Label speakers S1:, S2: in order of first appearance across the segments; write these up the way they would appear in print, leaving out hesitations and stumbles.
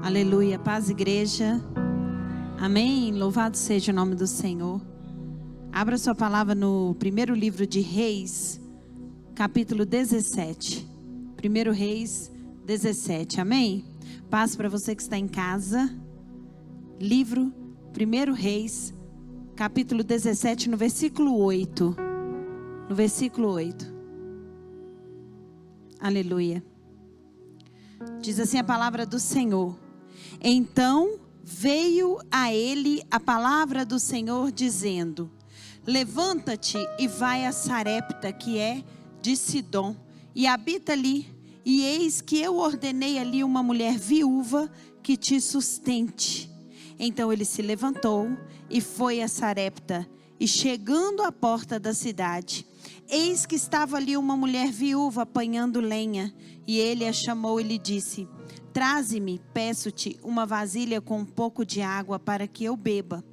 S1: Aleluia, paz igreja, amém, louvado seja o nome do Senhor. Abra sua palavra no primeiro livro de Reis, capítulo 17, 1 Reis 17, amém? Paz para você que está em casa, livro 1 Reis, capítulo 17, no versículo 8, aleluia. Diz assim a palavra do Senhor: então veio a ele a palavra do Senhor dizendo: levanta-te e vai a Sarepta, que é de Sidom, e habita ali, e eis que eu ordenei ali uma mulher viúva que te sustente. Então ele se levantou e foi a Sarepta, e chegando à porta da cidade, eis que estava ali uma mulher viúva apanhando lenha, e ele a chamou e lhe disse: traze-me, peço-te, uma vasilha com um pouco de água para que eu beba.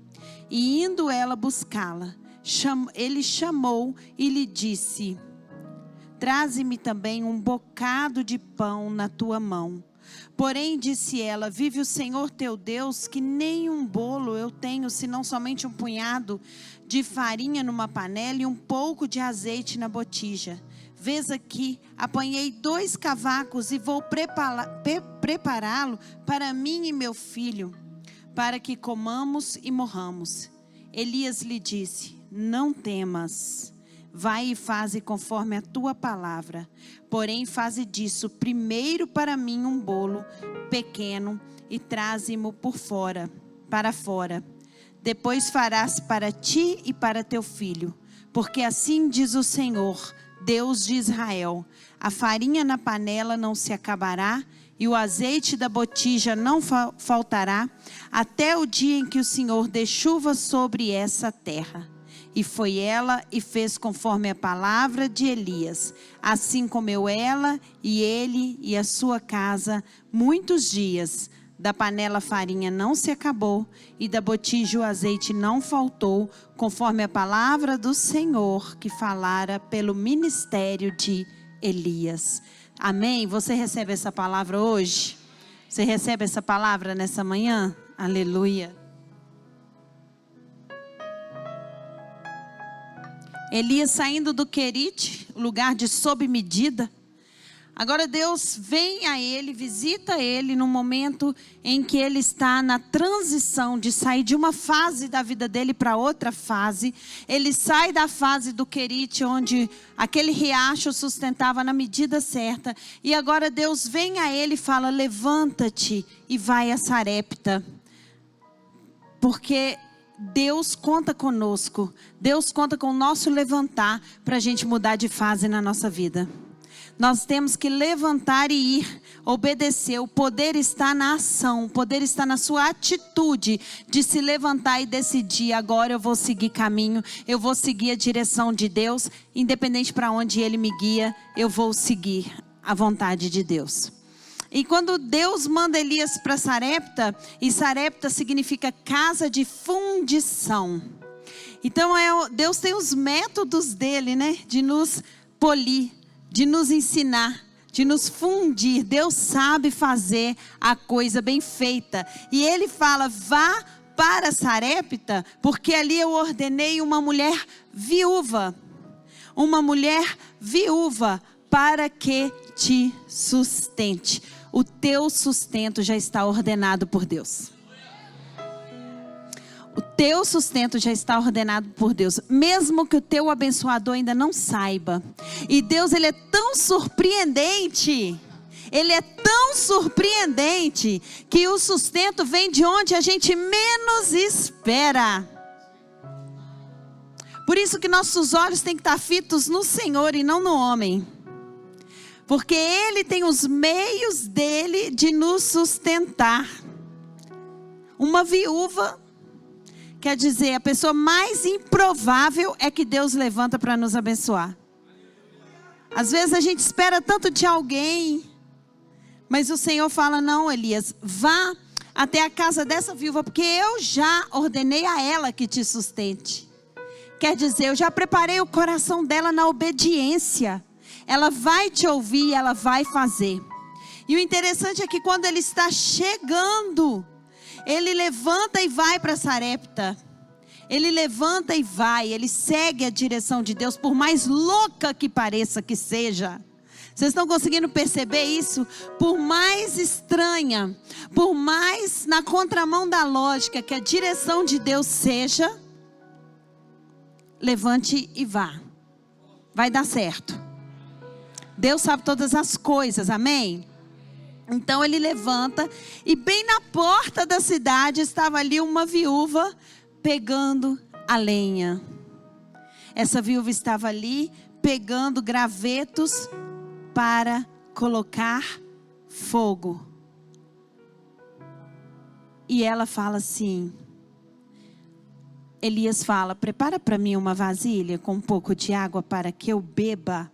S1: E indo ela buscá-la, ele chamou e lhe disse: traze-me também um bocado de pão na tua mão. Porém disse ela: vive o Senhor teu Deus, que nem um bolo eu tenho, senão somente um punhado de farinha numa panela e um pouco de azeite na botija. Vês aqui, apanhei 2 cavacos e vou prepará-lo para mim e meu filho, para que comamos e morramos. Elias lhe disse: não temas, vai e faze conforme a tua palavra. Porém faze disso primeiro para mim um bolo pequeno e traze-mo para fora. Depois farás para ti e para teu filho, porque assim diz o Senhor, Deus de Israel: a farinha na panela não se acabará e o azeite da botija não faltará, até o dia em que o Senhor dê chuva sobre essa terra. E foi ela e fez conforme a palavra de Elias. Assim comeu ela e ele e a sua casa muitos dias. Da panela a farinha não se acabou e da botija o azeite não faltou, conforme a palavra do Senhor que falara pelo ministério de Elias. Amém? Você recebe essa palavra hoje? Você recebe essa palavra nessa manhã? Aleluia. Elias saindo do Querite, lugar de sob medida. Agora Deus vem a ele, visita ele no momento em que ele está na transição de sair de uma fase da vida dele para outra fase. Ele sai da fase do Querite, onde aquele riacho sustentava na medida certa. E agora Deus vem a ele e fala: levanta-te e vai a Sarepta. Porque Deus conta conosco. Deus conta com o nosso levantar para a gente mudar de fase na nossa vida. Nós temos que levantar e ir, obedecer. O poder está na ação, o poder está na sua atitude de se levantar e decidir: agora eu vou seguir caminho, eu vou seguir a direção de Deus, independente para onde Ele me guia, eu vou seguir a vontade de Deus. E quando Deus manda Elias para Sarepta, e Sarepta significa casa de fundição. Então Deus tem os métodos dele, né, de nos polir, de nos ensinar, de nos fundir. Deus sabe fazer a coisa bem feita. E ele fala: vá para Sarepta, porque ali eu ordenei uma mulher viúva. Uma mulher viúva para que te sustente. O teu sustento já está ordenado por Deus. O teu sustento já está ordenado por Deus, mesmo que o teu abençoador ainda não saiba. E Deus, Ele é tão surpreendente, Ele é tão surpreendente, que o sustento vem de onde a gente menos espera. Por isso que nossos olhos têm que estar fitos no Senhor e não no homem. Porque Ele tem os meios dele de nos sustentar. Uma viúva, quer dizer, a pessoa mais improvável é que Deus levanta para nos abençoar. Às vezes a gente espera tanto de alguém, mas o Senhor fala: não, Elias, vá até a casa dessa viúva, porque eu já ordenei a ela que te sustente. Quer dizer, eu já preparei o coração dela na obediência. Ela vai te ouvir e ela vai fazer. E o interessante é que quando ele está chegando, ele levanta e vai para Sarepta. Ele levanta e vai, ele segue a direção de Deus, por mais louca que pareça que seja. Vocês estão conseguindo perceber isso? Por mais estranha, por mais na contramão da lógica que a direção de Deus seja, levante e vá. Vai dar certo. Deus sabe todas as coisas, amém? Então ele levanta e bem na porta da cidade estava ali uma viúva pegando a lenha. Essa viúva estava ali pegando gravetos para colocar fogo. E ela fala assim, Elias fala, prepara para mim uma vasilha com um pouco de água para que eu beba.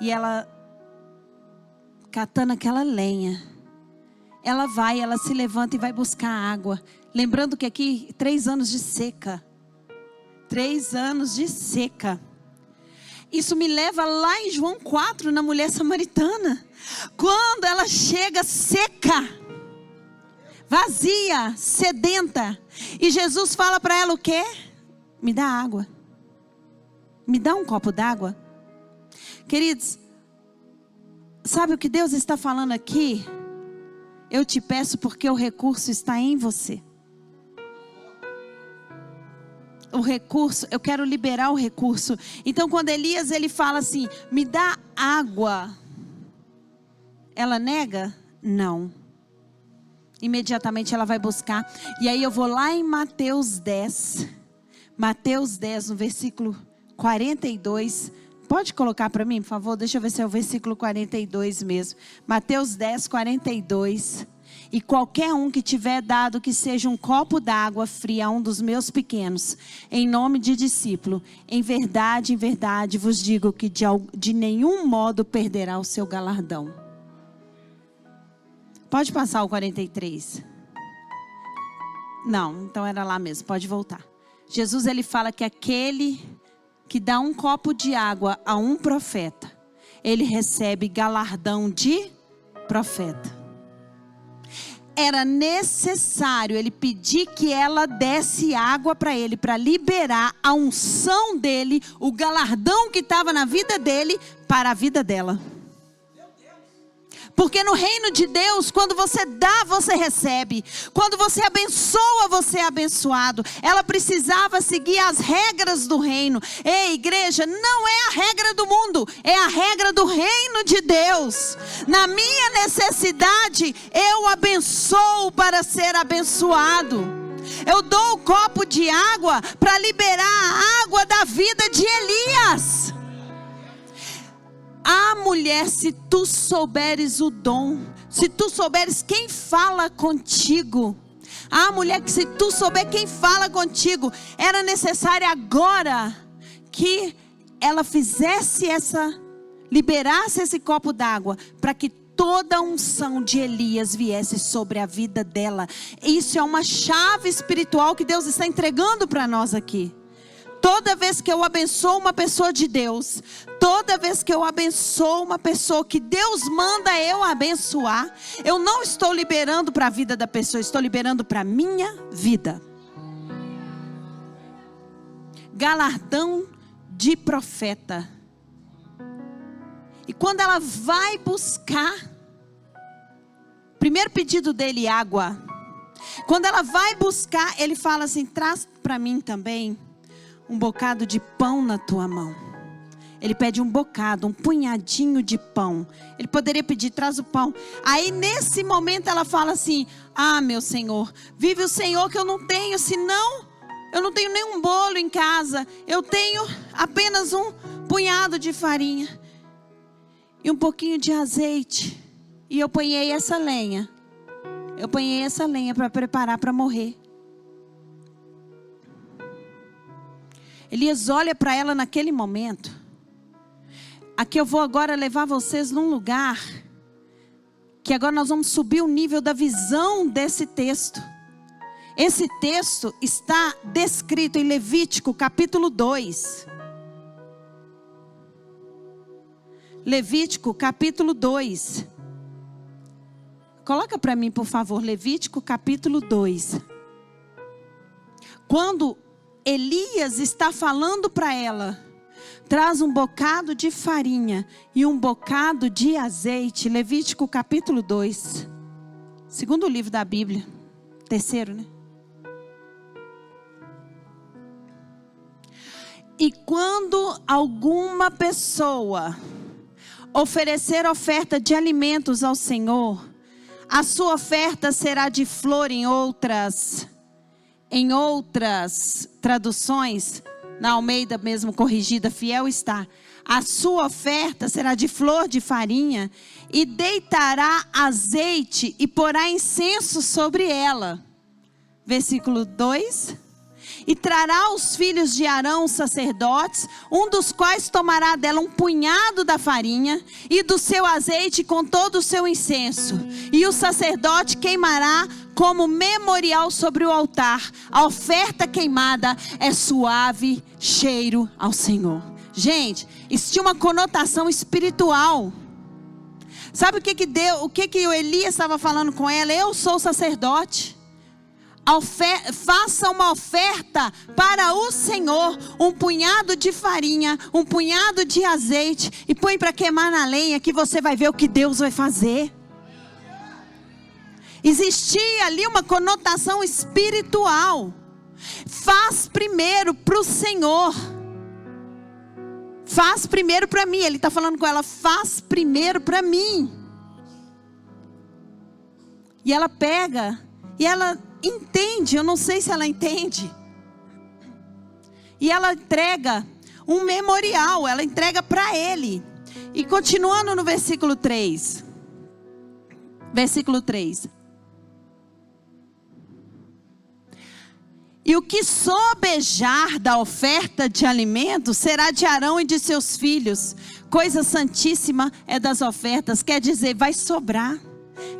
S1: E ela, catando aquela lenha, ela vai, ela se levanta e vai buscar água. Lembrando que aqui, 3 anos de seca. 3 anos de seca. Isso me leva lá em João 4, na mulher samaritana. Quando ela chega seca, vazia, sedenta. E Jesus fala para ela o quê? Me dá água. Me dá um copo d'água. Queridos, sabe o que Deus está falando aqui? Eu te peço porque o recurso está em você. O recurso, eu quero liberar o recurso. Então quando Elias ele fala assim, me dá água. Ela nega? Não. Imediatamente ela vai buscar. E aí eu vou lá em Mateus 10. Mateus 10 no versículo 42. Pode colocar para mim, por favor? Deixa eu ver se é o versículo 42 mesmo. Mateus 10, 42. E qualquer um que tiver dado que seja um copo d'água fria a um dos meus pequenos, em nome de discípulo, em verdade vos digo que de nenhum modo perderá o seu galardão. Pode passar o 43. Não, então era lá mesmo, pode voltar. Jesus ele fala que aquele que dá um copo de água a um profeta, ele recebe galardão de profeta. Era necessário ele pedir que ela desse água para ele, para liberar a unção dele, o galardão que estava na vida dele, para a vida dela. Porque no reino de Deus, quando você dá, você recebe. Quando você abençoa, você é abençoado. Ela precisava seguir as regras do reino. Ei, igreja, não é a regra do mundo, é a regra do reino de Deus. Na minha necessidade, eu abençoo para ser abençoado. Eu dou o copo de água para liberar a água da vida de Elias. Ah, mulher, se tu souberes o dom, se tu souberes quem fala contigo. Ah, mulher, que se tu souber quem fala contigo, era necessário agora que ela liberasse esse copo d'água, para que toda a unção de Elias viesse sobre a vida dela. Isso é uma chave espiritual que Deus está entregando para nós aqui. Toda vez que eu abençoo uma pessoa de Deus, toda vez que eu abençoo uma pessoa que Deus manda eu abençoar, eu não estou liberando para a vida da pessoa, estou liberando para a minha vida. Galardão de profeta. E quando ela vai buscar, primeiro pedido dele, água. Quando ela vai buscar, ele fala assim, traz para mim também um bocado de pão na tua mão. Ele pede um bocado, um punhadinho de pão. Ele poderia pedir, traz o pão. Aí nesse momento ela fala assim, ah, meu Senhor, vive o Senhor que eu não tenho, senão eu não tenho nenhum bolo em casa. Eu tenho apenas um punhado de farinha e um pouquinho de azeite. E eu ponhei essa lenha. Eu ponhei essa lenha para preparar para morrer. Elias olha para ela naquele momento. Aqui eu vou agora levar vocês num lugar que agora nós vamos subir o nível da visão desse texto. Esse texto está descrito em Levítico capítulo 2. Levítico capítulo 2. Coloca para mim, por favor, Levítico capítulo 2. Quando Elias está falando para ela, traz um bocado de farinha e um bocado de azeite. Levítico capítulo 2. Segundo livro da Bíblia. Terceiro, né? E quando alguma pessoa oferecer oferta de alimentos ao Senhor, a sua oferta será de flor em outras traduções, na Almeida mesmo corrigida, fiel está. A sua oferta será de flor de farinha e deitará azeite e porá incenso sobre ela. Versículo 2. E trará os filhos de Arão, os sacerdotes, um dos quais tomará dela um punhado da farinha e do seu azeite com todo o seu incenso. E o sacerdote queimará como memorial sobre o altar. A oferta queimada é suave cheiro ao Senhor. Gente, isso tinha uma conotação espiritual. Sabe o que o Elias estava falando com ela? Eu sou o sacerdote. Faça uma oferta para o Senhor, um punhado de farinha, um punhado de azeite e põe para queimar na lenha, que você vai ver o que Deus vai fazer. Existia ali uma conotação espiritual. Faz primeiro para o Senhor. Faz primeiro para mim. Ele está falando com ela, faz primeiro para mim. E ela pega e ela entende, eu não sei se ela entende. E ela entrega um memorial, ela entrega para ele. E continuando no versículo 3. Versículo 3. E o que sobejar da oferta de alimento será de Arão e de seus filhos. Coisa santíssima é das ofertas, quer dizer, vai sobrar.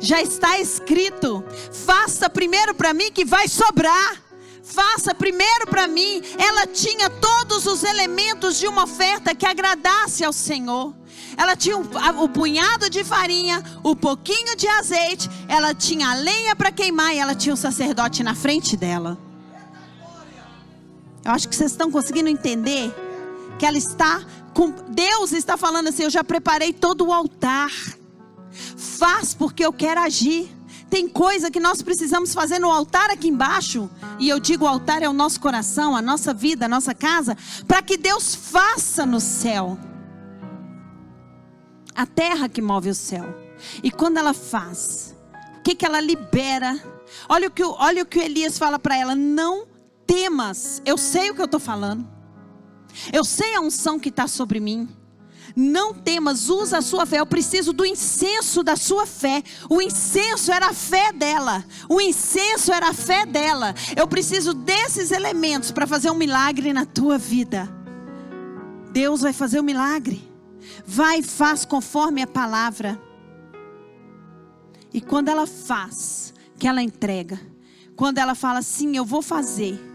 S1: Já está escrito, faça primeiro para mim que vai sobrar. Faça primeiro para mim. Ela tinha todos os elementos de uma oferta que agradasse ao Senhor. Ela tinha o punhado de farinha, o pouquinho de azeite. Ela tinha a lenha para queimar e ela tinha o sacerdote na frente dela. Eu acho que vocês estão conseguindo entender que ela está Deus está falando assim, eu já preparei todo o altar. Faz porque eu quero agir. Tem coisa que nós precisamos fazer no altar aqui embaixo. E eu digo, o altar é o nosso coração, a nossa vida, a nossa casa, para que Deus faça no céu. A terra que move o céu. E quando ela faz, o que ela libera? Olha o que Elias fala para ela, não temas. Eu sei o que eu estou falando. Eu sei a unção que está sobre mim. Não temas, usa a sua fé. Eu preciso do incenso da sua fé. O incenso era a fé dela. O incenso era a fé dela. Eu preciso desses elementos para fazer um milagre na tua vida. Deus vai fazer um milagre. Vai e faz conforme a palavra. E quando ela faz, que ela entrega. Quando ela fala sim, eu vou fazer.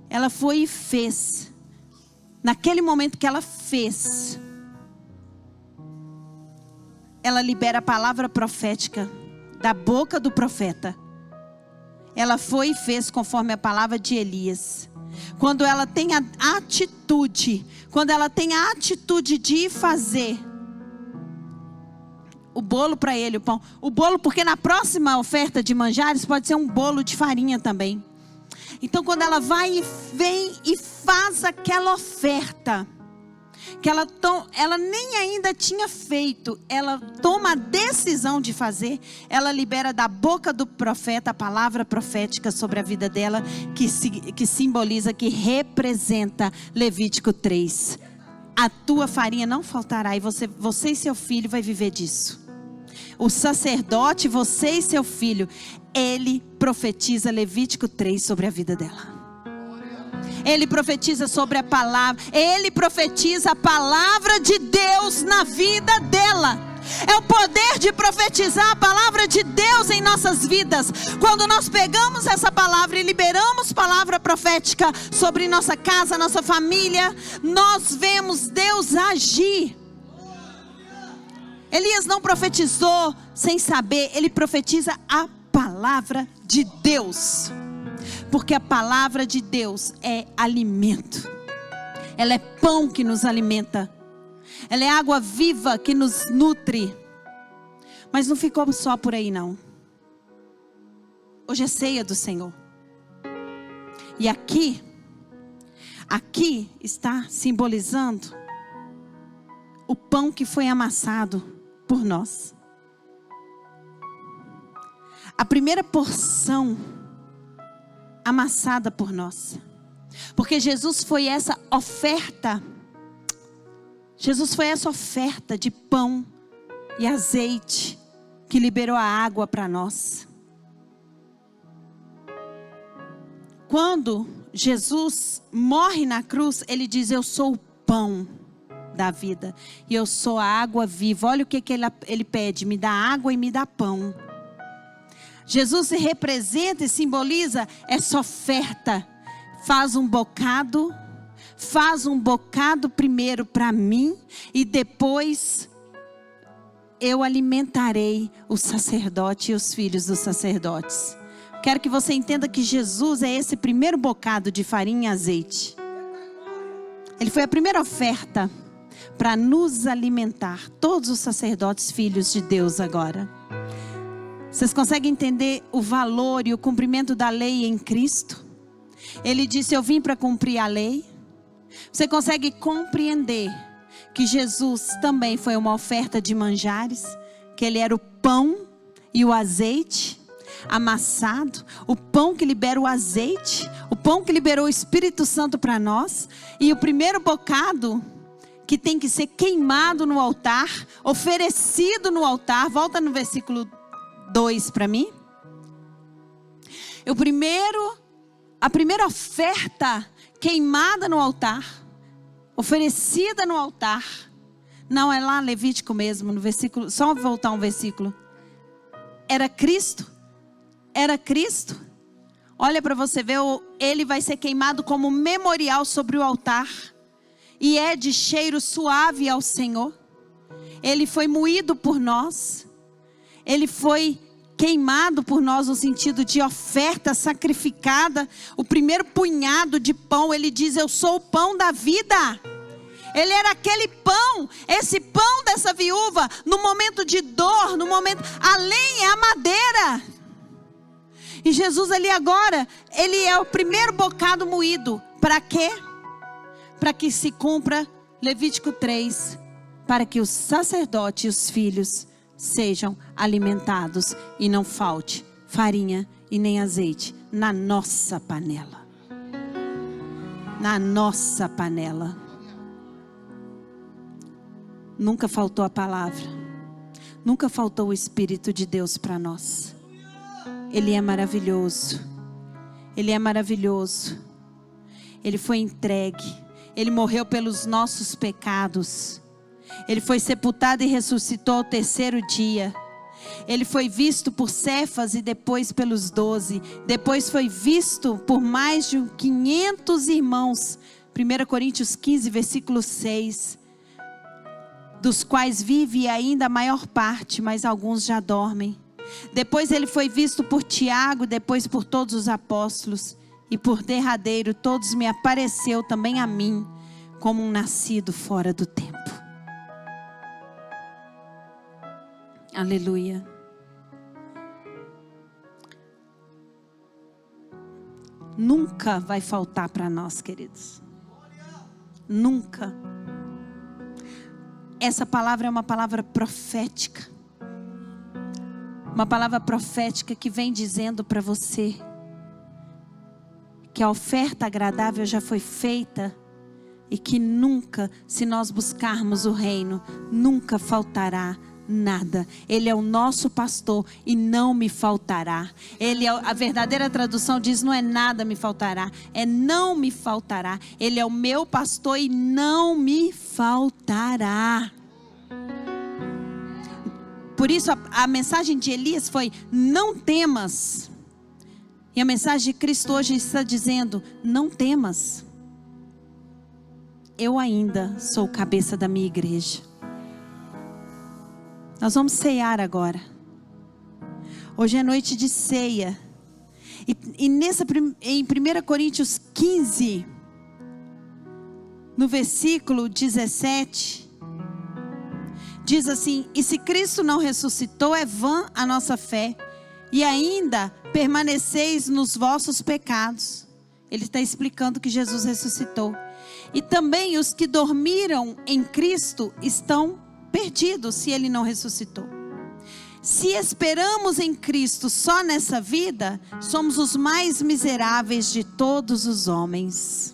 S1: Ela foi e fez. Naquele momento que ela fez, ela libera a palavra profética da boca do profeta. Ela foi e fez conforme a palavra de Elias. Quando ela tem a atitude, de fazer o bolo para ele, o pão. O bolo, porque na próxima oferta de manjares pode ser um bolo de farinha também. Então quando ela vai e vem e faz aquela oferta, que ela nem ainda tinha feito, ela toma a decisão de fazer, ela libera da boca do profeta a palavra profética sobre a vida dela, que simboliza, que representa Levítico 3. A tua farinha não faltará e você e seu filho vai viver disso. O sacerdote, você e seu filho, ele profetiza Levítico 3 sobre a vida dela. Ele profetiza sobre a palavra. Ele profetiza a palavra de Deus na vida dela. É o poder de profetizar a palavra de Deus em nossas vidas. Quando nós pegamos essa palavra e liberamos palavra profética sobre nossa casa, nossa família, nós vemos Deus agir. Elias não profetizou sem saber, ele profetiza a palavra de Deus. Porque a palavra de Deus é alimento. Ela é pão que nos alimenta. Ela é água viva que nos nutre. Mas não ficou só por aí não. Hoje é ceia do Senhor. E aqui está simbolizando o pão que foi amassado por nós. A primeira porção amassada por nós. Porque Jesus foi essa oferta. Jesus foi essa oferta de pão e azeite que liberou a água para nós. Quando Jesus morre na cruz, ele diz: eu sou o pão da vida e eu sou a água viva. Olha o que ele pede: me dá água e me dá pão. Jesus se representa e simboliza essa oferta. Faz um bocado primeiro para mim e depois eu alimentarei o sacerdote e os filhos dos sacerdotes. Quero que você entenda que Jesus é esse primeiro bocado de farinha e azeite. Ele foi a primeira oferta para nos alimentar, todos os sacerdotes filhos de Deus agora. Vocês conseguem entender o valor e o cumprimento da lei em Cristo? Ele disse: eu vim para cumprir a lei. Você consegue compreender que Jesus também foi uma oferta de manjares? Que ele era o pão e o azeite amassado, o pão que libera o azeite, o pão que liberou o Espírito Santo para nós. E o primeiro bocado que tem que ser queimado no altar, oferecido no altar. Volta no versículo 2 para mim. A primeira oferta queimada no altar, oferecida no altar. Não, é lá Levítico mesmo, no versículo, só voltar um versículo. Era Cristo. Olha para você ver, ele vai ser queimado como memorial sobre o altar. E é de cheiro suave ao Senhor. Ele foi moído por nós. Ele foi queimado por nós no sentido de oferta sacrificada. O primeiro punhado de pão, ele diz: eu sou o pão da vida. Ele era aquele pão, esse pão dessa viúva, no momento de dor, no momento, a lenha é a madeira. E Jesus ali agora, ele é o primeiro bocado moído. Para quê? Para que se cumpra Levítico 3, para que os sacerdotes e os filhos sejam alimentados e não falte farinha e nem azeite na nossa panela. Na nossa panela. Nunca faltou a palavra. Nunca faltou o Espírito de Deus para nós. Ele é maravilhoso. Ele é maravilhoso. Ele foi entregue. Ele morreu pelos nossos pecados. Ele foi sepultado e ressuscitou ao terceiro dia. Ele foi visto por Cefas e depois pelos 12. Depois foi visto por mais de 500 irmãos. 1 Coríntios 15, versículo 6. Dos quais vive ainda a maior parte, mas alguns já dormem. Depois ele foi visto por Tiago, depois por todos os apóstolos. E por derradeiro, todos me apareceu também a mim, como um nascido fora do tempo. Aleluia. Nunca vai faltar para nós, queridos. Nunca. Essa palavra é uma palavra profética. Uma palavra profética que vem dizendo para você que a oferta agradável já foi feita e que nunca, se nós buscarmos o reino, nunca faltará nada. Ele é o nosso pastor e não me faltará. Ele é, a verdadeira tradução diz: não é nada me faltará, é não me faltará. Ele é o meu pastor e não me faltará. Por isso a mensagem de Elias foi: não temas. E a mensagem de Cristo hoje está dizendo: não temas. Eu ainda sou o cabeça da minha igreja. Nós vamos ceiar agora. Hoje é noite de ceia. E em 1 Coríntios 15, no versículo 17, diz assim: e se Cristo não ressuscitou, é vã a nossa fé, e ainda permaneceis nos vossos pecados. Ele está explicando que Jesus ressuscitou. E também os que dormiram em Cristo estão perdidos, se Ele não ressuscitou. Se esperamos em Cristo só nessa vida, somos os mais miseráveis de todos os homens.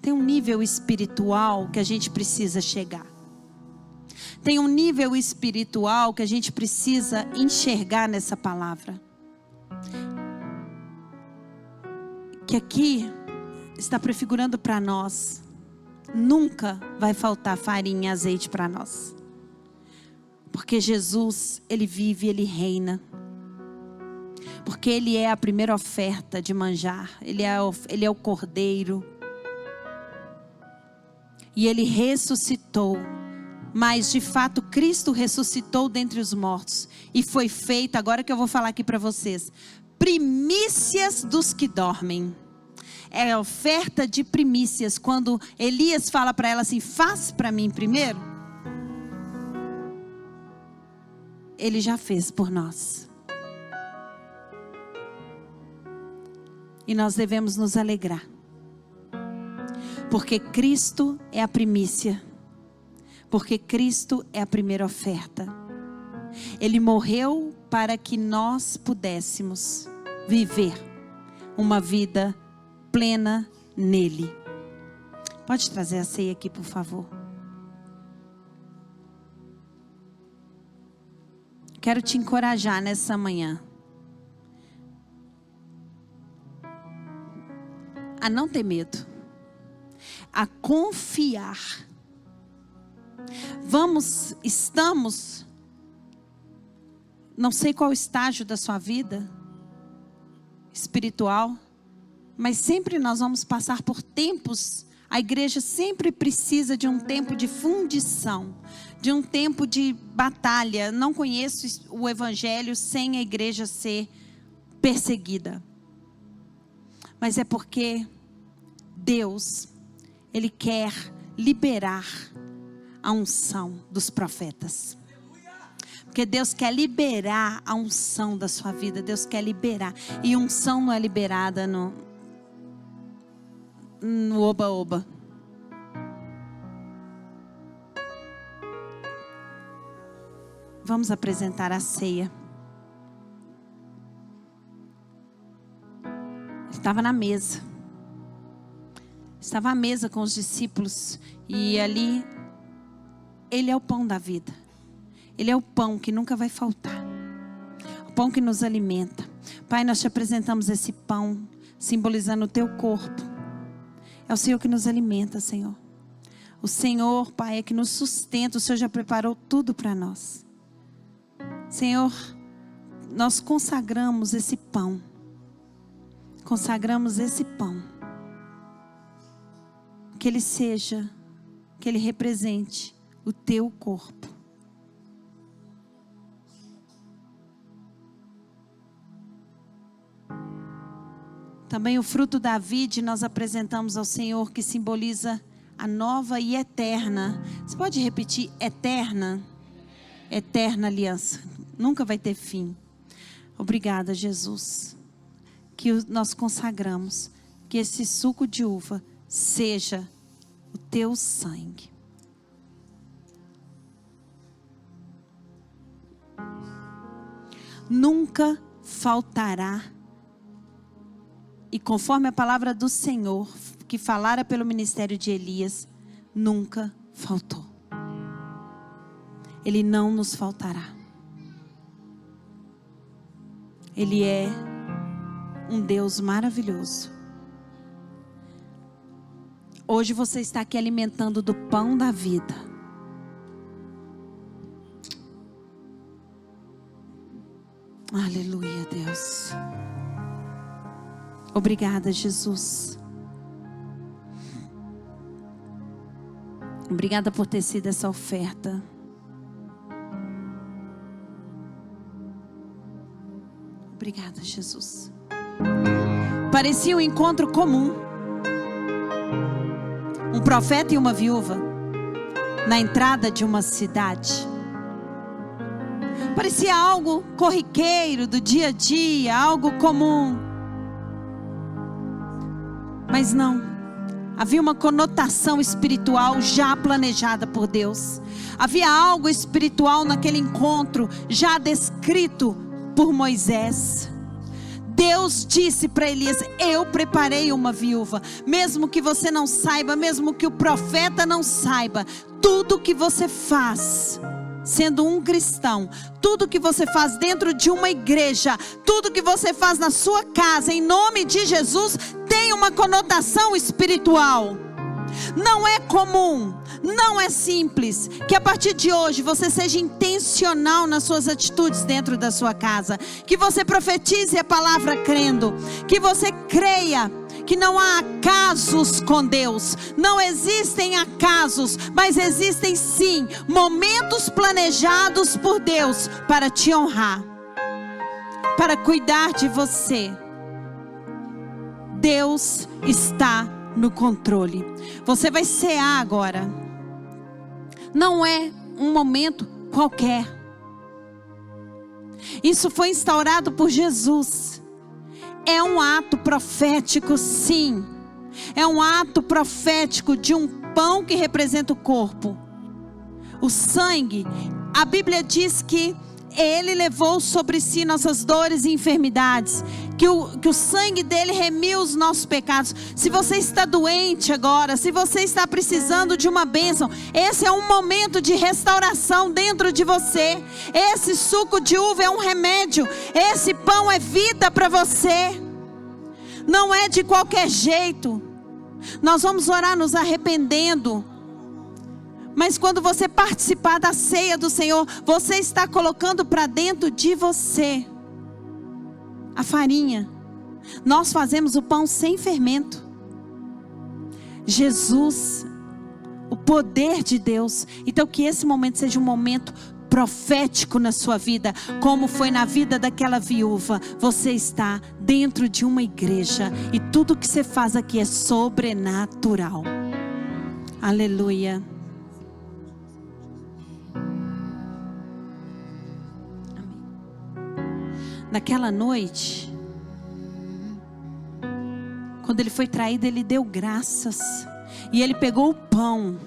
S1: Tem um nível espiritual que a gente precisa chegar. Tem um nível espiritual que a gente precisa enxergar nessa palavra. Que aqui está prefigurando para nós. Nunca vai faltar farinha e azeite para nós. Porque Jesus, Ele vive, Ele reina. Porque Ele é a primeira oferta de manjar. Ele é o Cordeiro. E Ele ressuscitou. Mas de fato Cristo ressuscitou dentre os mortos. E foi feito, agora que eu vou falar aqui para vocês, primícias dos que dormem. É a oferta de primícias. Quando Elias fala para ela assim: faz para mim primeiro. Ele já fez por nós. E nós devemos nos alegrar. Porque Cristo é a primícia. Porque Cristo é a primeira oferta. Ele morreu para que nós pudéssemos viver uma vida plena nele. Pode trazer a ceia aqui, por favor. Quero te encorajar nessa manhã a não ter medo, a confiar. Estamos, não sei qual estágio da sua vida espiritual, mas sempre nós vamos passar por tempos. A igreja sempre precisa de um tempo de fundição, de um tempo de batalha. Não conheço o evangelho sem a igreja ser perseguida. Mas é porque Deus, Ele quer liberar a unção dos profetas. Porque Deus quer liberar a unção da sua vida. Deus quer liberar. E unção não é liberada no oba-oba. Vamos apresentar a ceia. Ele estava na mesa. Estava à mesa com os discípulos. E ali, Ele é o pão da vida. Ele é o pão que nunca vai faltar. O pão que nos alimenta. Pai, nós te apresentamos esse pão, simbolizando o teu corpo. É o Senhor que nos alimenta, Senhor. O Senhor, Pai, é que nos sustenta. O Senhor já preparou tudo para nós. Senhor, nós consagramos esse pão. Consagramos esse pão. Que ele seja, que ele represente o teu corpo. Também o fruto da vide nós apresentamos ao Senhor, que simboliza a nova e eterna. Você pode repetir? Eterna? Eterna aliança. Nunca vai ter fim. Obrigada, Jesus. Que nós consagramos que esse suco de uva seja o teu sangue. Nunca faltará. E conforme a palavra do Senhor, que falara pelo ministério de Elias, nunca faltou. Ele não nos faltará. Ele é um Deus maravilhoso. Hoje você está aqui alimentando do pão da vida. Aleluia, Deus. Obrigada, Jesus. Obrigada por ter sido essa oferta. Obrigada, Jesus. Parecia um encontro comum. Um profeta e uma viúva na entrada de uma cidade. Parecia algo corriqueiro do dia a dia, algo comum. Mas não. Havia uma conotação espiritual já planejada por Deus. Havia algo espiritual naquele encontro já descrito por Moisés. Deus disse para Elias: eu preparei uma viúva. Mesmo que você não saiba, mesmo que o profeta não saiba, tudo que você faz, sendo um cristão, tudo que você faz dentro de uma igreja, tudo que você faz na sua casa, em nome de Jesus, tem uma conotação espiritual. Não é comum, não é simples. Que a partir de hoje você seja intencional nas suas atitudes dentro da sua casa. Que você profetize a palavra crendo. Que você creia que não há acasos com Deus. Não existem acasos, mas existem sim momentos planejados por Deus para te honrar, para cuidar de você. Deus está no controle. Você vai cear agora. Não é um momento qualquer. Isso foi instaurado por Jesus. É um ato profético, sim. É um ato profético de um pão que representa o corpo. O sangue, a Bíblia diz que Ele levou sobre si nossas dores e enfermidades, que o sangue dele remiu os nossos pecados. Se você está doente agora, se você está precisando de uma bênção, esse é um momento de restauração dentro de você. Esse suco de uva é um remédio, esse pão é vida para você. Não é de qualquer jeito. Nós vamos orar nos arrependendo. Mas quando você participar da ceia do Senhor, você está colocando para dentro de você a farinha. Nós fazemos o pão sem fermento. Jesus, o poder de Deus. Então que esse momento seja um momento profético na sua vida, como foi na vida daquela viúva. Você está dentro de uma igreja e tudo que você faz aqui é sobrenatural. Aleluia. Naquela noite, quando ele foi traído, ele deu graças. E ele pegou o pão,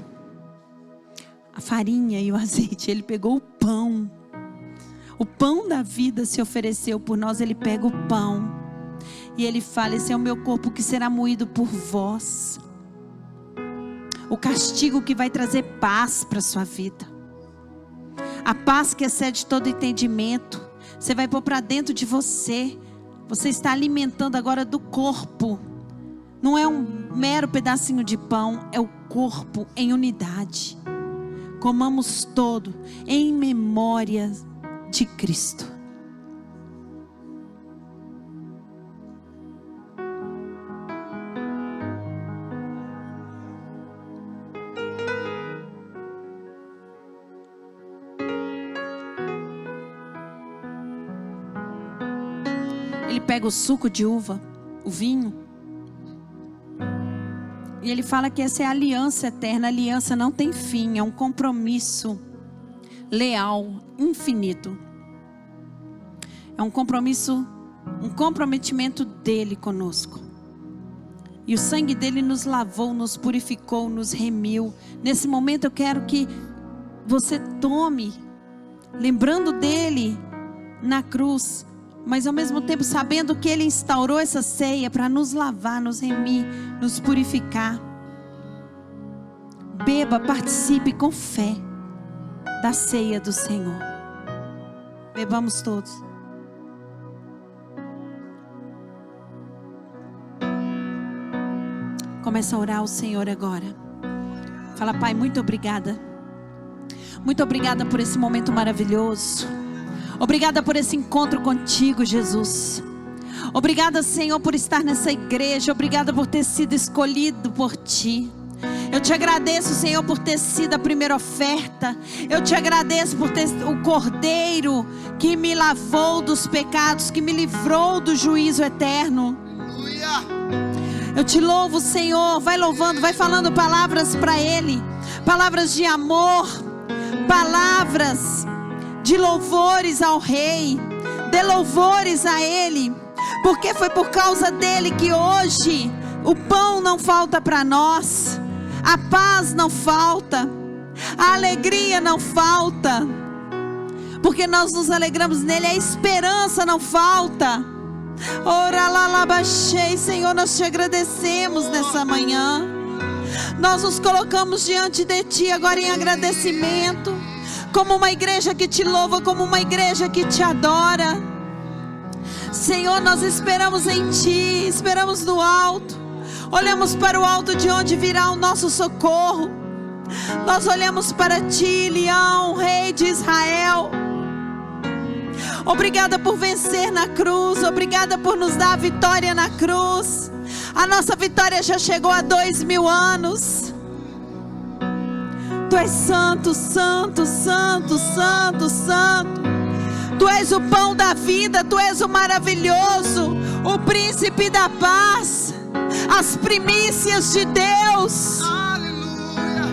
S1: a farinha e o azeite. Ele pegou o pão. O pão da vida se ofereceu por nós. Ele pega o pão e ele fala: esse é o meu corpo que será moído por vós. O castigo que vai trazer paz para a sua vida. A paz que excede todo entendimento. Você vai pôr para dentro de você. Você está alimentando agora do corpo. Não é um mero pedacinho de pão. É o corpo em unidade. Comamos todo em memória de Cristo. Ele pega o suco de uva, o vinho, e ele fala que essa é a aliança eterna. A aliança não tem fim, é um compromisso leal, infinito. É um compromisso, um comprometimento dele conosco. E o sangue dele nos lavou, nos purificou, nos remiu. Nesse momento eu quero que você tome, lembrando dele na cruz, mas ao mesmo tempo sabendo que ele instaurou essa ceia para nos lavar, nos remir, nos purificar. Beba, participe com fé da ceia do Senhor. Bebamos todos. Começa a orar ao Senhor agora. Fala: Pai, muito obrigada. Muito obrigada por esse momento maravilhoso. Obrigada por esse encontro contigo, Jesus. Obrigada, Senhor, por estar nessa igreja. Obrigada por ter sido escolhido por Ti. Eu te agradeço, Senhor, por ter sido a primeira oferta. Eu te agradeço por ter o Cordeiro que me lavou dos pecados, que me livrou do juízo eterno. Eu te louvo, Senhor. Vai louvando, vai falando palavras para Ele, palavras de amor, palavras de louvores ao Rei. Dê louvores a Ele, porque foi por causa dele que hoje o pão não falta para nós, a paz não falta, a alegria não falta, porque nós nos alegramos nele, a esperança não falta. Ora lá, lá baixei, Senhor, nós te agradecemos nessa manhã. Nós nos colocamos diante de ti agora em agradecimento, como uma igreja que te louva, como uma igreja que te adora. Senhor, nós esperamos em ti, esperamos no alto. Olhamos para o alto de onde virá o nosso socorro. Nós olhamos para ti, Leão, Rei de Israel. Obrigada por vencer na cruz, obrigada por nos dar a vitória na cruz. A nossa vitória já chegou há 2000 anos. Tu és santo, santo, santo, santo, santo. Tu és o pão da vida, tu és o maravilhoso, o príncipe da paz, as primícias de Deus.
S2: Aleluia.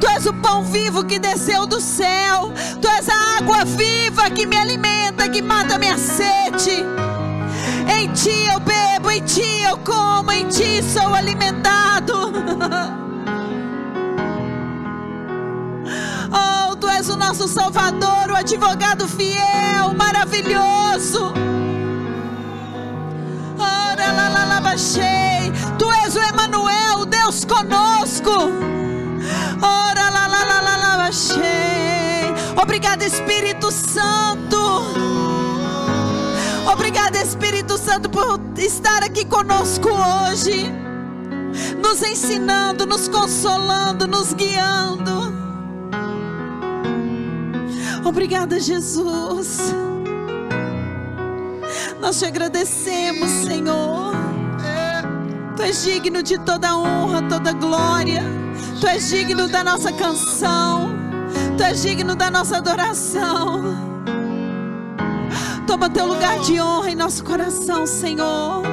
S1: Tu és o pão vivo que desceu do céu. Tu és a água viva que me alimenta, que mata minha sede. Em ti eu bebo, em ti eu como, em ti sou alimentado. Oh, tu és o nosso Salvador, o advogado fiel, maravilhoso. Ora lá, lá, lá, baixei. Tu és o Emanuel, Deus conosco. Ora lá, lá, lá, lá, lá, baixei. Obrigada, Espírito Santo. Obrigada, Espírito Santo, por estar aqui conosco hoje, nos ensinando, nos consolando, nos guiando. Obrigada, Jesus. Nós te agradecemos, Senhor. Tu és digno de toda honra, toda glória. Tu és digno da nossa canção. Tu és digno da nossa adoração. Toma teu lugar de honra em nosso coração, Senhor.